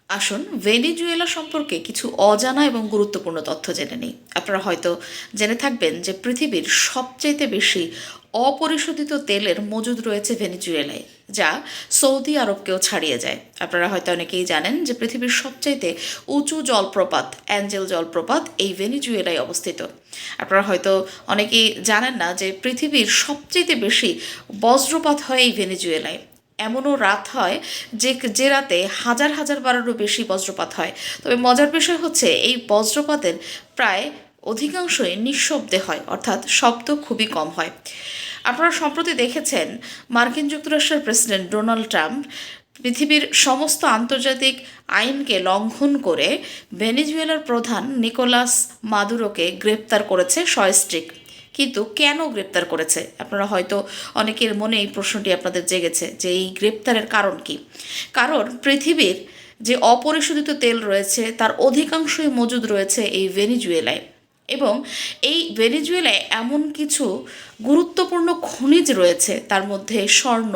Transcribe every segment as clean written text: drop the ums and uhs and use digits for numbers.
আসুন ভেনেজুয়েলা সম্পর্কে কিছু অজানা এবং গুরুত্বপূর্ণ তথ্য জেনে নিই। আপনারা হয়তো জেনে থাকবেন যে পৃথিবীর সবচাইতে বেশি অপরিশোধিত তেলের মজুদ রয়েছে ভেনেজুয়েলায়, যা সৌদি আরবকেও ছাড়িয়ে যায়। আপনারা হয়তো অনেকেই জানেন যে পৃথিবীর সবচাইতে উঁচু জলপ্রপাত অ্যাঞ্জেল জলপ্রপাত এই ভেনেজুয়েলায় অবস্থিত। আপনারা হয়তো অনেকেই জানেন না যে পৃথিবীর সবচাইতে বেশি বজ্রপাত হয় এই ভেনেজুয়েলায়। এমনও রাত হয় যে রাতে হাজার হাজার বারেরও বেশি বজ্রপাত হয়। তবে মজার বিষয় হচ্ছে এই বজ্রপাতের প্রায় অধিকাংশই নিঃশব্দে হয়, অর্থাৎ শব্দ খুবই কম হয়। আপনারা সম্প্রতি দেখেছেন মার্কিন যুক্তরাষ্ট্রের প্রেসিডেন্ট ডোনাল্ড ট্রাম্প পৃথিবীর সমস্ত আন্তর্জাতিক আইনকে লঙ্ঘন করে ভেনেজুয়েলার প্রধান নিকোলাস মাদুরোকে গ্রেপ্তার করেছে সস্ত্রীক। কিন্তু কেন গ্রেপ্তার করেছে? আপনারা হয়তো অনেকের মনে এই প্রশ্নটি আপনাদের জেগেছে যে এই গ্রেপ্তারের কারণ কি। কারণ পৃথিবীর যে অপরিশোধিত তেল রয়েছে তার অধিকাংশই মজুদ রয়েছে এই ভেনেজুয়েলায়, এবং এই ভেনেজুয়েলায় এমন কিছু গুরুত্বপূর্ণ খনিজ রয়েছে, তার মধ্যে স্বর্ণ,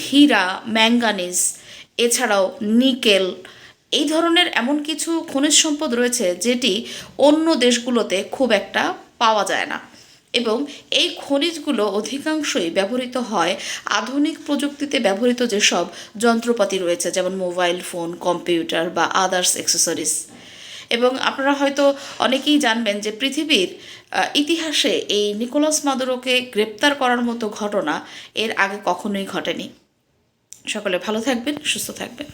হীরা, ম্যাঙ্গানিজ, এছাড়াও নিকেল, এই ধরনের এমন কিছু খনিজ সম্পদ রয়েছে যেটি অন্য দেশগুলোতে খুব একটা পাওয়া যায় না। এবং এই খনিজগুলো অধিকাংশই ব্যবহৃত হয় আধুনিক প্রযুক্তিতে ব্যবহৃত যেসব যন্ত্রপাতি রয়েছে, যেমন মোবাইল ফোন, কম্পিউটার বা আদার্স অ্যাক্সেসরিজ। এবং আপনারা হয়তো অনেকেই জানবেন যে পৃথিবীর ইতিহাসে এই নিকোলাস মাদুরোকে গ্রেপ্তার করার মতো ঘটনা এর আগে কখনোই ঘটেনি। সকলে ভালো থাকবেন, সুস্থ থাকবেন।